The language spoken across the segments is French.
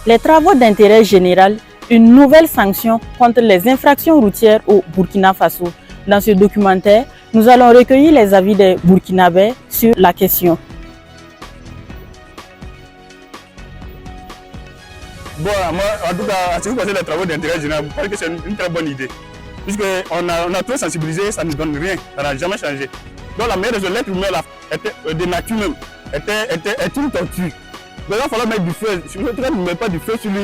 Les travaux d'intérêt général, une nouvelle sanction contre les infractions routières au Burkina Faso. Dans ce documentaire, nous allons recueillir les avis des Burkinabés sur la question. Bon, moi, en tout cas, si vous passez les travaux d'intérêt général, vous pensez que c'est une très bonne idée. Puisqu'on a trop sensibilisé, ça ne donne rien, ça n'a jamais changé. Donc la meilleure raison, l'être humain était de nature même, est une tortue. Donc il va falloir mettre du feu. Si vous ne mettez pas du feu sur lui,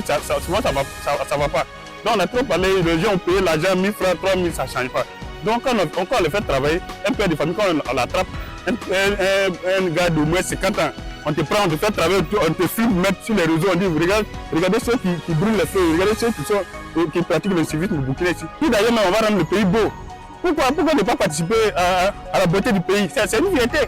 souvent ça va pas. Donc on a trop parlé, les gens ont payé l'argent, 1000 francs, 3000, ça ne change pas. Donc quand on le fait travailler, un père de famille, quand on l'attrape, un gars de moins de 50 ans, on te prend, on te fait travailler, on te filme, mettre sur les réseaux, on dit regardez ceux qui brûlent les feux, regardez ceux qui pratiquent le civisme burkinabé ici. Puis d'ailleurs même on va rendre le pays beau. Pourquoi ne pas participer à la beauté du pays? C'est une fierté.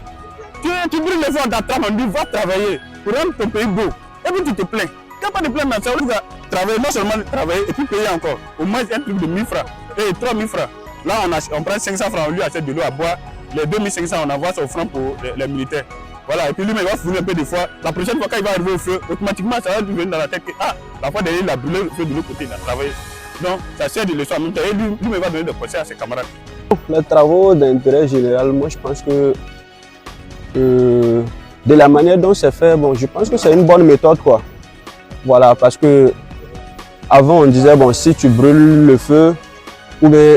Tu brûles les feux, on t'attrape, on dit va travailler pour rendre ton pays beau. Et puis tu te plains. Quand pas de plaindre, ça veut dire travailler, non seulement travailler et puis payer encore. Au moins un truc de 1000 francs et 3000 francs. Là on prend 500 francs, on lui achète de l'eau à boire. Les 2500 on envoie ça au franc pour les militaires. Voilà, et puis lui, il va fournir un peu de fois. La prochaine fois, quand il va arriver au feu, automatiquement, ça va lui venir dans la tête que la fois dernière, il a brûlé le feu de l'autre côté, il a travaillé. Donc, ça sert de leçon en même temps. Et lui, il va donner des conseils à ses camarades. Les travaux d'intérêt général, moi, je pense que de la manière dont c'est fait, bon, je pense que c'est une bonne méthode, quoi. Voilà, parce que avant, on disait, bon, si tu brûles le feu, ou bien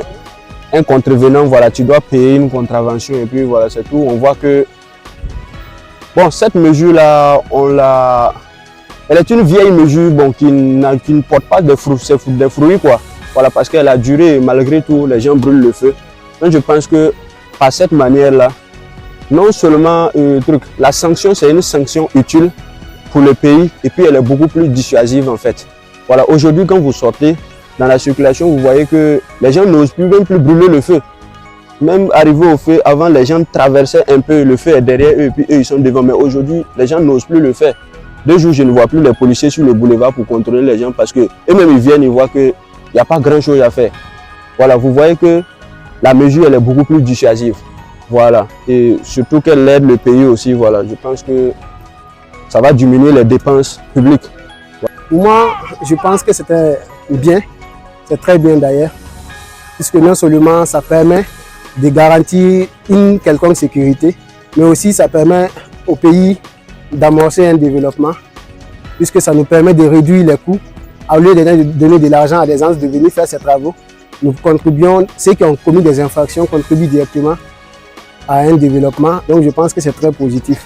un contrevenant, voilà, tu dois payer une contravention, et puis voilà, c'est tout. On voit que bon, cette mesure-là, elle est une vieille mesure bon, qui ne porte pas de fruits, quoi. Voilà, parce qu'elle a duré, malgré tout, les gens brûlent le feu. Donc je pense que par cette manière-là, non seulement la sanction, c'est une sanction utile pour le pays, et puis elle est beaucoup plus dissuasive en fait. Voilà, aujourd'hui, quand vous sortez dans la circulation, vous voyez que les gens n'osent même plus brûler le feu. Même arrivé au feu, avant les gens traversaient un peu, le feu est derrière eux et puis eux ils sont devant. Mais aujourd'hui, les gens n'osent plus le faire. 2 jours, je ne vois plus les policiers sur le boulevard pour contrôler les gens parce que eux-mêmes ils viennent, ils voient qu'il n'y a pas grand chose à faire. Voilà, vous voyez que la mesure elle est beaucoup plus dissuasive. Voilà, et surtout qu'elle aide le pays aussi. Voilà, je pense que ça va diminuer les dépenses publiques. Moi, je pense que c'était bien, c'est très bien d'ailleurs, puisque non seulement ça permet de garantir une quelconque sécurité, mais aussi ça permet au pays d'amorcer un développement, puisque ça nous permet de réduire les coûts. Au lieu de donner de l'argent à des gens de venir faire ces travaux, nous contribuons, ceux qui ont commis des infractions contribuent directement à un développement. Donc je pense que c'est très positif.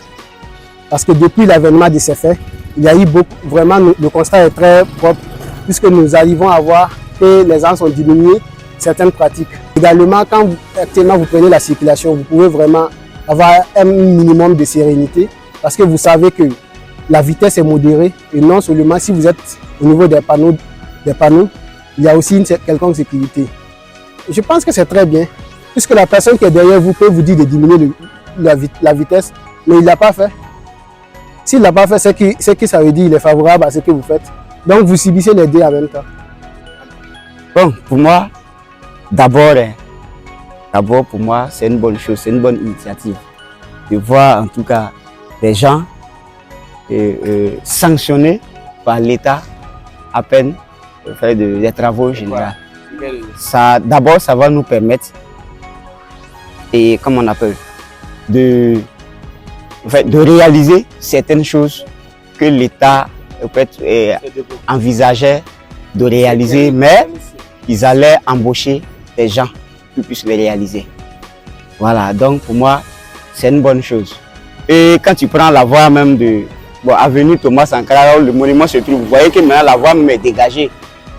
Parce que depuis l'avènement de ces faits, il y a eu vraiment le constat est très propre, puisque nous arrivons à voir que les gens ont diminué certaines pratiques. Également, quand actuellement vous prenez la circulation, vous pouvez vraiment avoir un minimum de sérénité parce que vous savez que la vitesse est modérée et non seulement si vous êtes au niveau des panneaux, il y a aussi une quelconque sécurité. Je pense que c'est très bien puisque la personne qui est derrière vous peut vous dire de diminuer la vitesse, mais il ne l'a pas fait. S'il ne l'a pas fait, c'est que ça veut dire qu'il est favorable à ce que vous faites. Donc vous subissez les deux en même temps. Bon, pour moi, d'abord, pour moi, c'est une bonne chose, c'est une bonne initiative de voir en tout cas des gens sanctionnés par l'État à peine faire des travaux généraux. D'abord, ça va nous permettre, et comme on appelle, de réaliser certaines choses que l'État envisageait de réaliser, mais ils allaient embaucher des gens qui puissent les réaliser. Voilà, donc pour moi, c'est une bonne chose. Et quand tu prends la voie même de avenue Thomas Sankara, où le monument se trouve, vous voyez que maintenant la voie même est dégagée.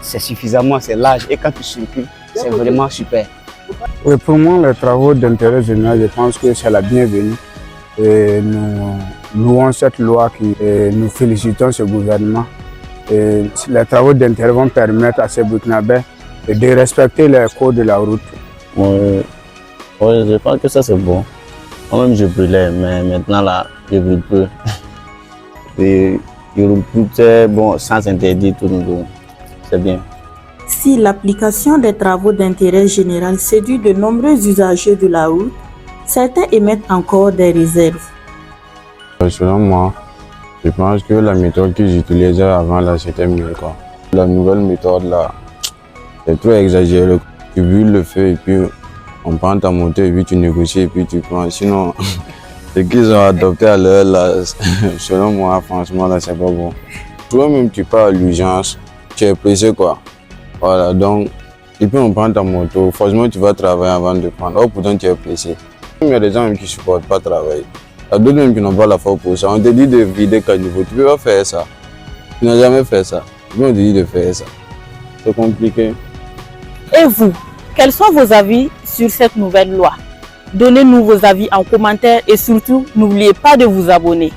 C'est suffisamment, c'est large. Et quand tu circules, c'est vraiment super. Oui, pour moi, les travaux d'intérêt général, je pense que c'est la bienvenue. Et nous louons cette loi nous félicitons ce gouvernement. Et les travaux d'intérêt vont permettre à ces Burkinabés de respecter les codes de la route. Oui, je pense que ça c'est bon. Moi-même je brûlais, mais maintenant là, je brûle plus. Et je roule bon, sans interdit tout le monde. C'est bien. Si l'application des travaux d'intérêt général séduit de nombreux usagers de la route, certains émettent encore des réserves. Selon moi, Je pense que la méthode que j'utilisais avant là, c'était mieux quoi. La nouvelle méthode là, c'est trop exagéré. Tu brûles le feu et puis on prend ta moto et puis tu négocies et puis tu prends. Sinon, ce qu'ils ont adopté à l'heure là, selon moi, franchement là, c'est pas bon. Toi-même, tu pars à l'urgence, tu es pressé quoi. Voilà, donc, et puis on prend ta moto, forcément tu vas travailler avant de prendre. Oh, pourtant tu es pressé. Il y a des gens qui ne supportent pas travailler. Il y a d'autres même qui n'ont pas la force pour ça. On te dit de vider caniveau, tu ne peux pas faire ça. Tu n'as jamais fait ça. Et puis on te dit de faire ça. C'est compliqué. Et vous, quels sont vos avis sur cette nouvelle loi? Donnez-nous vos avis en commentaire et surtout, n'oubliez pas de vous abonner.